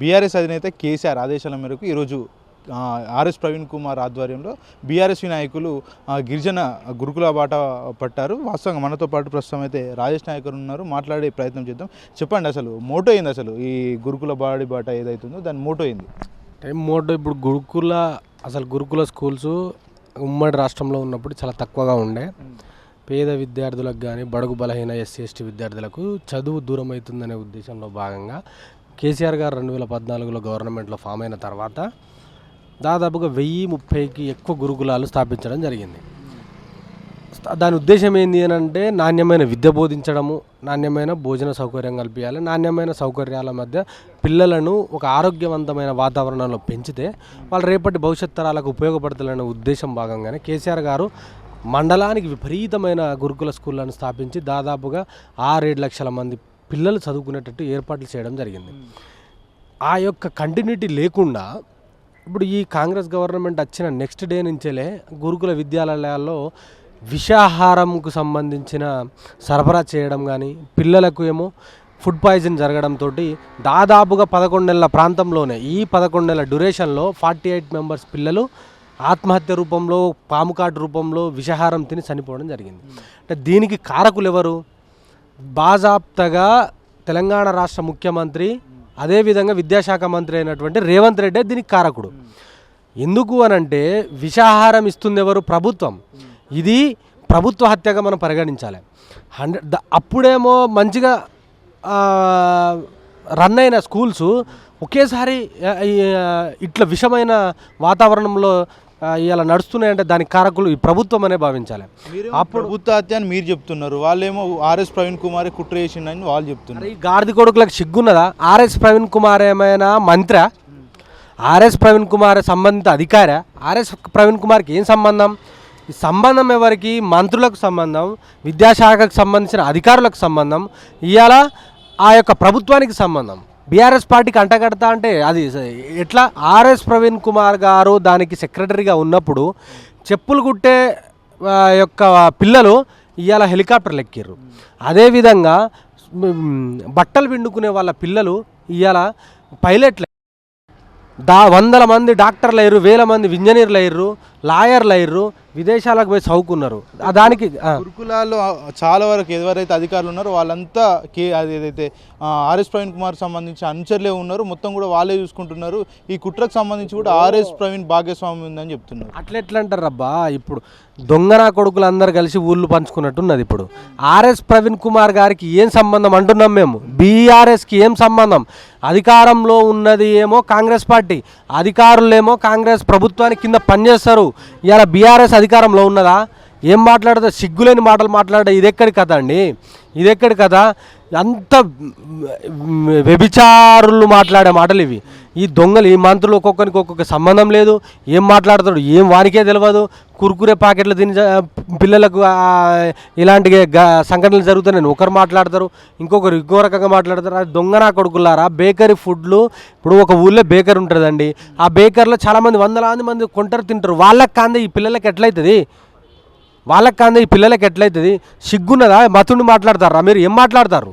BRS అధినేత కేసీఆర్ ఆదేశాల మేరకు ఈరోజు ఆర్ఎస్ ప్రవీణ్ కుమార్ ఆధ్వర్యంలో బీఆర్ఎస్ నాయకులు గిరిజన గురుకుల బాట పట్టారు. వాస్తవంగా మనతో పాటు ప్రస్తుతం అయితే రాజేష్ నాయకులు ఉన్నారు, మాట్లాడే ప్రయత్నం చేద్దాం. చెప్పండి, అసలు మోటో ఏంది, అసలు ఈ గురుకుల బాట ఏదైతుందో దాని మోటో ఏంది? మోటో ఇప్పుడు గురుకుల స్కూల్స్ ఉమ్మడి రాష్ట్రంలో ఉన్నప్పుడు చాలా తక్కువగా ఉండే. పేద విద్యార్థులకు కానీ బడుగు బలహీన ఎస్సీ ఎస్టీ విద్యార్థులకు చదువు దూరం అవుతుందనే ఉద్దేశంలో భాగంగా కేసీఆర్ గారు 2014లో గవర్నమెంట్లో ఫామ్ అయిన తర్వాత దాదాపుగా 1030కి ఎక్కువ గురుకులాలు స్థాపించడం జరిగింది. దాని ఉద్దేశం ఏంటి అని అంటే నాణ్యమైన విద్య బోధించడము, నాణ్యమైన భోజన సౌకర్యం కల్పించాలి, నాణ్యమైన సౌకర్యాల మధ్య పిల్లలను ఒక ఆరోగ్యవంతమైన వాతావరణంలో పెంచితే వాళ్ళు రేపటి భవిష్యత్ తరాలకు ఉపయోగపడతాలనే ఉద్దేశం భాగంగానే కేసీఆర్ గారు మండలానికి విపరీతమైన గురుకుల స్కూళ్ళను స్థాపించి దాదాపుగా 6-7 లక్షల మంది పిల్లలు చదువుకునేటట్టు ఏర్పాట్లు చేయడం జరిగింది. ఆ యొక్క కంటిన్యూటీ లేకుండా ఇప్పుడు ఈ కాంగ్రెస్ గవర్నమెంట్ వచ్చిన నెక్స్ట్ డే నుంచేలే గురుకుల విద్యాలయాల్లో విషాహారంకు సంబంధించిన సరఫరా చేయడం కానీ, పిల్లలకు ఏమో ఫుడ్ పాయిజన్ జరగడంతో దాదాపుగా 11 నెలల ప్రాంతంలోనే ఈ 11 నెలల డ్యూరేషన్లో 48 మెంబర్స్ పిల్లలు ఆత్మహత్య రూపంలో, పాము కాటు రూపంలో విషాహారం తిని చనిపోవడం జరిగింది. అంటే దీనికి కారకులు ఎవరు? బాజాప్తగా తెలంగాణ రాష్ట్ర ముఖ్యమంత్రి అదేవిధంగా విద్యాశాఖ మంత్రి అయినటువంటి రేవంత్ రెడ్డి దీనికి కారకుడు. ఎందుకు అనంటే విషాహారం ఇస్తుంది ఎవరు? ప్రభుత్వం. ఇది ప్రభుత్వ హత్యగా మనం పరిగణించాలి. అప్పుడేమో మంచిగా రన్ అయిన స్కూల్స్ ఒకేసారి ఇట్లా విషమైన వాతావరణంలో ఇలా నడుస్తున్నాయంటే దానికి కారకులు ఈ ప్రభుత్వం అనే భావించాలి. అప్పుడు ప్రభుత్వ హత్య అని మీరు చెప్తున్నారు, వాళ్ళేమో ఆర్ఎస్ ప్రవీణ్ కుమార్ కుట్ర చేసిండని వాళ్ళు చెప్తున్నారు. ఈ గాడిద కొడుకులకు సిగ్గున్నదా? ఆర్ఎస్ ప్రవీణ్ కుమార్ ఏమైనా మంత్రా? ఆర్ఎస్ ప్రవీణ్ కుమార్ సంబంధిత అధికారా? ఆర్ఎస్ ప్రవీణ్ కుమార్కి ఏం సంబంధం? ఈ సంబంధం ఎవరికి? మంత్రులకు సంబంధం, విద్యాశాఖకు సంబంధించిన అధికారులకు సంబంధం, ఇవాళ ఆ యొక్క ప్రభుత్వానికి సంబంధం. బీఆర్ఎస్ పార్టీకి అంటగడతా అంటే అది ఎట్లా? ఆర్ఎస్ ప్రవీణ్ కుమార్ గారు దానికి సెక్రటరీగా ఉన్నప్పుడు చెప్పులు కుట్టే యొక్క పిల్లలు ఇవాళ హెలికాప్టర్లు ఎక్కిర్రు. అదేవిధంగా బట్టలు పిండుకునే వాళ్ళ పిల్లలు ఇవాళ పైలట్లు, 100 మంది డాక్టర్లు అయ్యారు, 1000 మంది ఇంజనీర్లు అయ్యారు, లాయర్లు అయ్యారు, విదేశాలకు పోయి చదువుకున్నారు. దానికి గురుకులాల్లో చాలా వరకు ఎవరైతే అధికారులు ఉన్నారో వాళ్ళంతా ఏదైతే ఆర్ఎస్ ప్రవీణ్ కుమార్ సంబంధించి అనుచరులే ఉన్నారు, మొత్తం కూడా వాళ్ళే చూసుకుంటున్నారు. ఈ కుట్రకు సంబంధించి కూడా ఆర్ఎస్ ప్రవీణ్ భాగస్వామి ఉందని చెప్తున్నారు. అట్లెట్లా అంటారు అబ్బా? ఇప్పుడు దొంగన కొడుకులు అందరు కలిసి ఊళ్ళు పంచుకున్నట్టున్నది. ఇప్పుడు ఆర్ఎస్ ప్రవీణ్ కుమార్ గారికి ఏం సంబంధం అంటున్నాం మేము? బీఆర్ఎస్కి ఏం సంబంధం? అధికారంలో ఉన్నది ఏమో కాంగ్రెస్ పార్టీ, అధికారులేమో కాంగ్రెస్ ప్రభుత్వానికి కింద పనిచేస్తారు. ఇలా బీఆర్ఎస్ అధికారంలో ఉన్నదా? ఏం మాట్లాడతా? సిగ్గులేని మాటలు మాట్లాడే ఇదెక్కడి కథ అండి? ఇదెక్కడి కథ? అంత వ్యభిచారులు మాట్లాడే మాటలు ఇవి. ఈ దొంగలు, ఈ మంత్రులు ఒక్కొక్కరికి ఒక్కొక్క సంబంధం లేదు. ఏం మాట్లాడతాడు ఏం వానికే తెలియదు. కురుకురే ప్యాకెట్లు తిని పిల్లలకు ఇలాంటి సంఘటనలు జరుగుతాయని ఒకరు మాట్లాడతారు, ఇంకొకరు ఇంకో రకంగా మాట్లాడతారు. అది దొంగనా కొడుకులారా. బేకరీ ఫుడ్లు, ఇప్పుడు ఒక ఊళ్ళో బేకరీ ఉంటుందండి, ఆ బేకరీలో చాలామంది 100 మంది కొంటారు, తింటారు. వాళ్ళకి కాందే ఈ పిల్లలకి ఎట్లయితుంది? ఈ పిల్లలకి ఎట్లయితుంది? సిగ్గున్నదా? మతుండి మాట్లాడతారా మీరు? ఏం మాట్లాడతారు?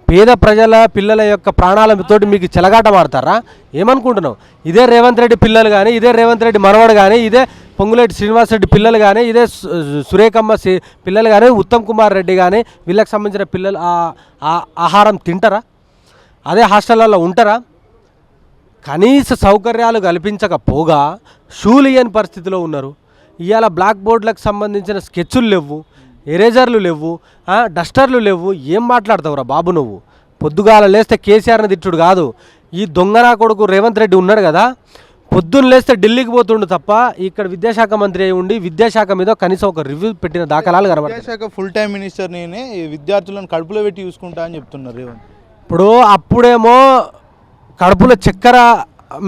పేద ప్రజల పిల్లల యొక్క ప్రాణాలతోటి మీకు చెలగాట మాడతారా? ఏమనుకుంటున్నావు? ఇదే రేవంత్ రెడ్డి పిల్లలు కానీ, ఇదే రేవంత్ రెడ్డి మనవడు కానీ, ఇదే పొంగులేటి శ్రీనివాస్ రెడ్డి పిల్లలు కానీ, ఇదే సురేఖమ్మ పిల్లలు కానీ, ఉత్తమ్ కుమార్ రెడ్డి కానీ, వీళ్ళకి సంబంధించిన పిల్లలు ఆహారం తింటారా? అదే హాస్టళ్ళల్లో ఉంటారా? కనీస సౌకర్యాలు కల్పించకపోగా షూలు ఇయ్యని పరిస్థితిలో ఉన్నారు. ఇవాళ బ్లాక్ బోర్డులకు సంబంధించిన స్కెచ్లు లేవు, ఎరేజర్లు లేవు, డస్టర్లు లేవు. ఏం మాట్లాడతావురా బాబు నువ్వు? పొద్దుగాల లేస్తే కేసీఆర్ని తిట్టుడు కాదు. ఈ దొంగనా కొడుకు రేవంత్ రెడ్డి ఉన్నాడు కదా, పొద్దున్న లేస్తే ఢిల్లీకి పోతుండు తప్ప ఇక్కడ విద్యాశాఖ మంత్రి అయి ఉండి విద్యాశాఖ మీద కనీసం ఒక రివ్యూ పెట్టిన దాఖలాలు కనబడతాయి. విద్యాశాఖ ఫుల్ టైం మినిస్టర్ నేనే విద్యార్థులను కడుపులో పెట్టి చూసుకుంటా అని చెప్తున్నారు రేవంత్. ఇప్పుడు అప్పుడేమో కడుపులో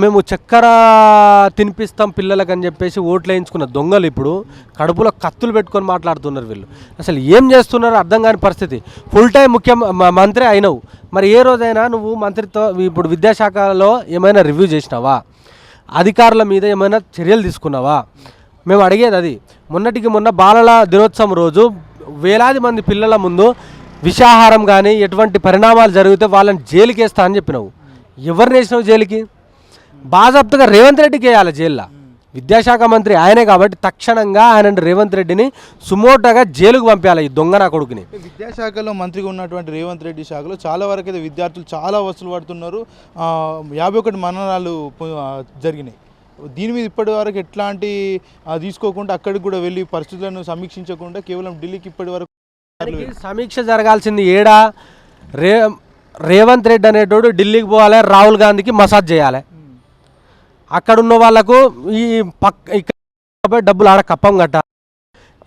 మేము చక్కెర తినిపిస్తాం పిల్లలకు అని చెప్పేసి ఓట్లు వేయించుకున్న దొంగలు ఇప్పుడు కడుపులో కత్తులు పెట్టుకొని మాట్లాడుతున్నారు. వీళ్ళు అసలు ఏం చేస్తున్నారో అర్థం కాని పరిస్థితి. ఫుల్ టైం మంత్రి అయినవు, మరి ఏ రోజైనా నువ్వు మంత్రితో ఇప్పుడు విద్యాశాఖలో ఏమైనా రివ్యూ చేసినావా? అధికారుల మీద ఏమైనా చర్యలు తీసుకున్నావా? మేము అడిగేది అది. మొన్నటికి మొన్న బాలల దినోత్సవం రోజు వేలాది మంది పిల్లల ముందు విషాహారం కానీ ఎటువంటి పరిణామాలు జరిగితే వాళ్ళని జైలుకేస్తా అని చెప్పినావు. ఎవరిని వేసినావు జైలుకి? బాజాప్తగా రేవంత్ రెడ్డికి వేయాలి జైల్లో. విద్యాశాఖ మంత్రి ఆయనే కాబట్టి తక్షణంగా ఆయన రేవంత్ రెడ్డిని సుమోటోగా జైలుకు పంపించాలి ఈ దొంగ నా కొడుకుని. విద్యాశాఖలో మంత్రిగా ఉన్నటువంటి రేవంత్ రెడ్డి శాఖలో చాలా వరకు అయితే విద్యార్థులు చాలా వసూలు పడుతున్నారు. 51 మరణాలు జరిగినాయి. దీని మీద ఇప్పటి వరకు ఎట్లాంటి తీసుకోకుండా అక్కడికి కూడా వెళ్ళి పరిస్థితులను సమీక్షించకుండా కేవలం ఢిల్లీకి ఇప్పటి వరకు సమీక్ష జరగాల్సింది ఏడా? రేవంత్ రెడ్డి అనేటోడు ఢిల్లీకి పోవాలి, రాహుల్ గాంధీకి మసాజ్ చేయాలి. అక్కడున్న వాళ్ళకు ఈ ఇక్కడ డబ్బులు ఆడ కప్పం కట్టాలి,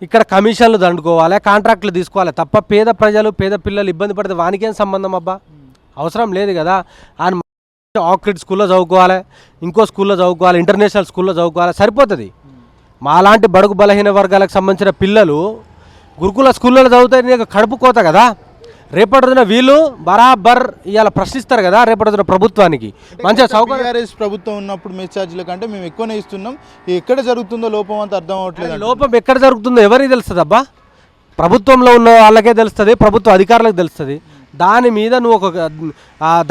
ఇక్కడ కమిషన్లు దండుకోవాలి, కాంట్రాక్టులు తీసుకోవాలి తప్ప పేద ప్రజలు పేద పిల్లలు ఇబ్బంది పడితే వానికేం సంబంధం అబ్బా? అవసరం లేదు కదా. ఆయన ఆక్రిడ్ స్కూల్లో చదువుకోవాలి, ఇంకో స్కూల్లో చదువుకోవాలి, ఇంటర్నేషనల్ స్కూల్లో చదువుకోవాలి, సరిపోతుంది. మాలాంటి బడుగు బలహీన వర్గాలకు సంబంధించిన పిల్లలు గురుకుల స్కూళ్ళలో చదివితే నీకు కడుపు కోత కదా. రేపటి రోజున వీళ్ళు బరాబర్ ఇవాళ ప్రశ్నిస్తారు కదా రేపటి రోజున ప్రభుత్వానికి. మంచిగా సౌకర్యం ప్రభుత్వం ఉన్నప్పుడు మెస్ ఛార్జీల కంటే మేము ఎక్కువనే ఇస్తున్నాం, ఎక్కడ జరుగుతుందో లోపం అంతా అర్థం అవ్వట్లేదు. లోపం ఎక్కడ జరుగుతుందో ఎవరికి తెలుస్తుంది అబ్బా? ప్రభుత్వంలో ఉన్న వాళ్ళకే తెలుస్తుంది, ప్రభుత్వ అధికారులకు తెలుస్తుంది. దాని మీద నువ్వు ఒక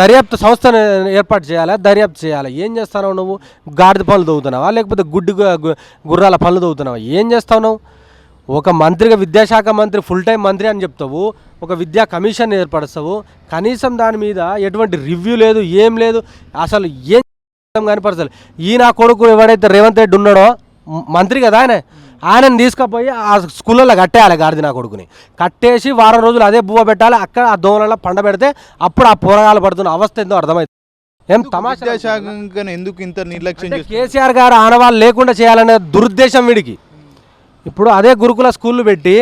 దర్యాప్తు సంస్థను ఏర్పాటు చేయాలి, దర్యాప్తు చేయాలి. ఏం చేస్తున్నావు నువ్వు? గాడిద పనులు తవ్వుతున్నావా లేకపోతే గుర్రాల పనులు తవ్వుతున్నావా? ఏం చేస్తావు? ఒక మంత్రిగా విద్యాశాఖ మంత్రి ఫుల్ టైం మంత్రి అని చెప్తావు, ఒక విద్యా కమిషన్ ఏర్పరుస్తావు, కనీసం దాని మీద ఎటువంటి రివ్యూ లేదు, ఏం లేదు, అసలు ఏం కనపరచలేదు. ఈ నా కొడుకు ఎవడైతే రేవంత్ రెడ్డి ఉన్నాడో మంత్రి కదా ఆయనని తీసుకుపోయి ఆ స్కూళ్ళలో కట్టేయాలి. గాడిద నా కొడుకుని కట్టేసి వారం రోజులు అదే బువ్వ పెట్టాలి. అక్కడ ఆ దోమలలో పండ పెడితే అప్పుడు ఆ పోరగాలు పడుతున్న అవస్థ ఏందో అర్థమవుతుంది. ఏం తమాషా ఎందుకు ఇంత నిర్లక్ష్యం? కేసీఆర్ గారు ఆనవాళ్ళు లేకుండా చేయాలనే దురుద్దేశం వీడికి. ఇప్పుడు అదే గురుకుల స్కూళ్ళు పెట్టి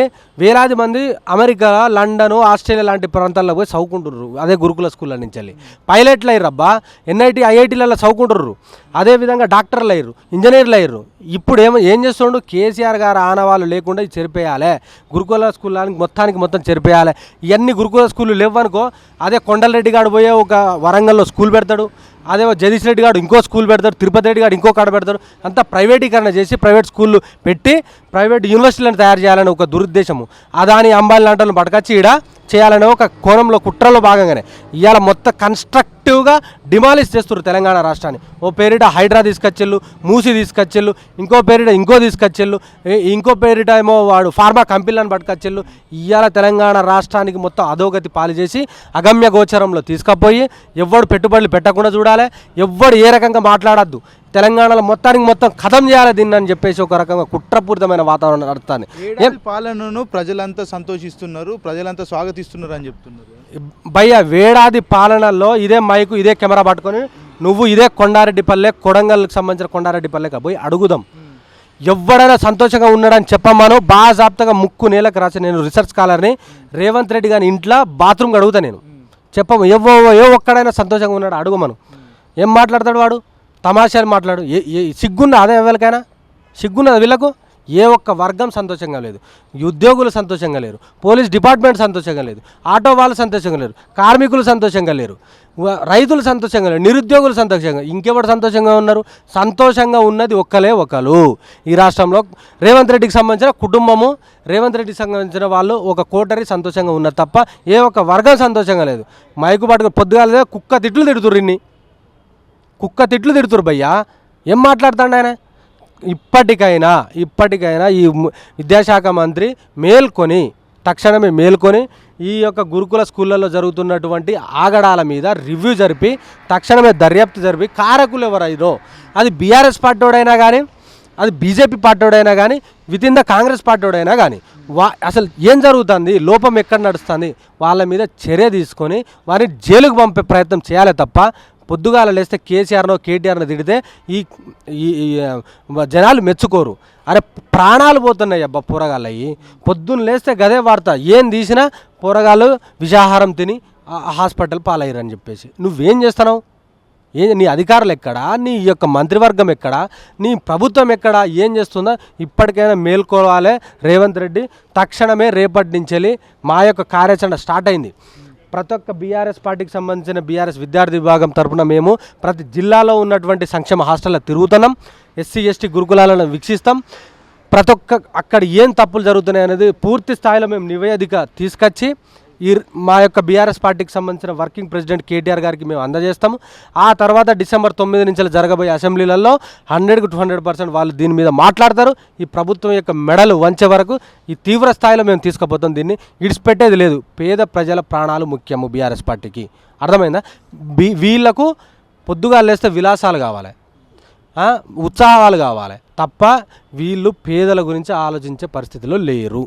వేలాది మంది అమెరికా, లండన్, ఆస్ట్రేలియా లాంటి ప్రాంతాల్లో పోయి చదువుకుంటుర్రు అదే గురుకుల స్కూళ్ళ నుంచి వెళ్ళి. పైలట్లు అయ్యారు అబ్బా, ఎన్ఐటి ఐఐటీలలో చదువుకుంటుర్రు. అదేవిధంగా డాక్టర్లు అయ్యారు, ఇంజనీర్లు అయ్యారు. ఇప్పుడు ఏం చేస్తుండు? కేసీఆర్ గారు ఆనవాళ్ళు లేకుండా చెరిపేయాలి, గురుకుల స్కూళ్ళకి మొత్తం చెరిపేయాలి. ఇవన్నీ గురుకుల స్కూళ్ళు లేవనుకో అదే కొండలరెడ్డి గారు పోయే ఒక వరంగల్లో స్కూల్ పెడతాడు, అదే జగదీష్ రెడ్డి గారు ఇంకో స్కూల్ పెడతాడు, తిరుపతి రెడ్డి గారు ఇంకో కాడ పెడతాడు. అంతా ప్రైవేటీకరణ చేసి ప్రైవేట్ స్కూళ్ళు పెట్టి ప్రైవేట్ యూనివర్సిటీలను తయారు చేయాలని ఒక దురుద్దేశము. అదాని అంబానీ లాంటి పట్టుకొచ్చి ఈడ చేయాలనే ఒక కోణంలో కుట్రలో భాగంగానే ఇవాళ మొత్తం కన్స్ట్రక్టివ్గా డిమాలిష్ చేస్తున్నారు తెలంగాణ రాష్ట్రాన్ని. ఓ పేరిట హైడ్రా తీసుకొచ్చేళ్ళు, మూసి తీసుకొచ్చేళ్ళు, ఇంకో పేరిట ఇంకో తీసుకొచ్చేళ్ళు, ఇంకో పేరిట ఏమో వాడు ఫార్మా కంపెనీలను పట్టుకొచ్చేళ్ళు. ఇవాళ తెలంగాణ రాష్ట్రానికి మొత్తం అధోగతి పాలు చేసి అగమ్య గోచరంలో తీసుకుపోయి ఎవ్వడు పెట్టుబడులు పెట్టకుండా చూడాలి, ఎవ్వడు ఏ రకంగా మాట్లాడద్దు, తెలంగాణలో మొత్తం ఖతం చేయాలి దీన్ని అని చెప్పేసి ఒక రకంగా కుట్రపూరితమైన వాతావరణం నడుస్తుంది. పాలనను ప్రజలంతా సంతోషిస్తున్నారు, ప్రజలంతా స్వాగతిస్తున్నారు అని చెప్తున్నారు. భయ్య వేడాది పాలనలో ఇదే మైకు ఇదే కెమెరా పట్టుకొని నువ్వు ఇదే కొండారెడ్డిపల్లె కొడంగల్కి సంబంధించిన కొండారెడ్డిపల్లెకి పోయి అడుగుదాం. ఎవడైనా సంతోషంగా ఉన్నాడని చెప్పమాను. బాజాప్తగా ముక్కు నేలకు రాసి నేను రీసెర్చ్ స్కాలర్ని, రేవంత్ రెడ్డి గారి ఇంట్లో బాత్రూమ్కి అడుగుతా నేను. చెప్పము ఏ ఒక్కడైనా సంతోషంగా ఉన్నాడు అడుగుమను. ఏం మాట్లాడతాడు వాడు? తమాషాలు మాట్లాడు. సిగ్గున్న అదే ఎవరికైనా సిగ్గున్నది వీళ్ళకు. ఏ ఒక్క వర్గం సంతోషంగా లేదు. ఉద్యోగులు సంతోషంగా లేరు, పోలీస్ డిపార్ట్మెంట్ సంతోషంగా లేదు, ఆటో వాళ్ళు సంతోషంగా లేరు, కార్మికులు సంతోషంగా లేరు, రైతులు సంతోషంగా లేరు, నిరుద్యోగులు సంతోషంగా. ఇంకెవరు సంతోషంగా ఉన్నారు? సంతోషంగా ఉన్నది ఒకరు ఈ రాష్ట్రంలో. రేవంత్ రెడ్డికి సంబంధించిన కుటుంబము, రేవంత్ రెడ్డికి సంబంధించిన వాళ్ళు ఒక కోటరీ సంతోషంగా ఉన్నారు తప్ప ఏ ఒక్క వర్గం సంతోషంగా లేదు. మైకు పట్టుకు పొద్దుగాలే కుక్క తిట్లు తిడుతురు భయ్యా. ఏం మాట్లాడుతాడు ఆయన? ఇప్పటికైనా ఈ విద్యాశాఖ మంత్రి తక్షణమే మేల్కొని ఈ యొక్క గురుకుల స్కూళ్ళల్లో జరుగుతున్నటువంటి ఆగడాల మీద రివ్యూ జరిపి తక్షణమే దర్యాప్తు జరిపి కారకులు ఎవరైదో, అది బీఆర్ఎస్ పార్టీడైనా కానీ, అది బీజేపీ పార్టీడైనా కానీ, వితిన్ ద కాంగ్రెస్ పార్టీడైనా కానీ అసలు ఏం జరుగుతుంది, లోపం ఎక్కడ నడుస్తుంది, వాళ్ళ మీద చర్య తీసుకొని వారిని జైలుకు పంపే ప్రయత్నం చేయాలి తప్ప పొద్దుగాల లేస్తే కేసీఆర్నో కేటీఆర్నో తిడితే ఈ జనాలు మెచ్చుకోరు. అరే ప్రాణాలు పోతున్నాయి అబ్బా పోరగాళ్ళవి. పొద్దున్న లేస్తే గదే వార్త, ఏం తీసినా పోరగాళ్ళు విషాహారం తిని హాస్పిటల్ పాలయ్యారని చెప్పేసి. నువ్వేం చేస్తున్నావు? నీ అధికారులు ఎక్కడా? నీ యొక్క మంత్రివర్గం ఎక్కడా? నీ ప్రభుత్వం ఎక్కడా? ఏం చేస్తుందో ఇప్పటికైనా మేల్కోవాలి రేవంత్ రెడ్డి. తక్షణమే రేపటి నుంచి మా యొక్క కార్యాచరణ స్టార్ట్ అయింది. ప్రతి ఒక్క బీఆర్ఎస్ పార్టీకి సంబంధించిన బీఆర్ఎస్ విద్యార్థి విభాగం తరఫున మేము ప్రతి జిల్లాలో ఉన్నటువంటి సంక్షేమ హాస్టల్లో తిరుగుతున్నాం, ఎస్సీ ఎస్టీ గురుకులాలను వీక్షిస్తాం. ప్రతి ఒక్క అక్కడ ఏం తప్పులు జరుగుతున్నాయి అనేది పూర్తి స్థాయిలో మేము నివేదిక తీసుకొచ్చి ఈ మా యొక్క బీఆర్ఎస్ పార్టీకి సంబంధించిన వర్కింగ్ ప్రెసిడెంట్ కేటీఆర్ గారికి మేము అందజేస్తాము. ఆ తర్వాత డిసెంబర్ 9 నుంచి జరగబోయే అసెంబ్లీలలో 100కు 200% వాళ్ళు దీని మీద మాట్లాడతారు. ఈ ప్రభుత్వం యొక్క మెడలు వంచే వరకు ఈ తీవ్ర స్థాయిలో మేము తీసుకుపోతాం. దీన్ని ఇడిచిపెట్టేది లేదు. పేద ప్రజల ప్రాణాలు ముఖ్యము బీఆర్ఎస్ పార్టీకి, అర్థమైందా? వీళ్లకు పొద్దుగా లేస్తే విలాసాలు కావాలి, ఉత్సాహాలు కావాలి తప్ప వీళ్ళు పేదల గురించి ఆలోచించే పరిస్థితిలో లేరు.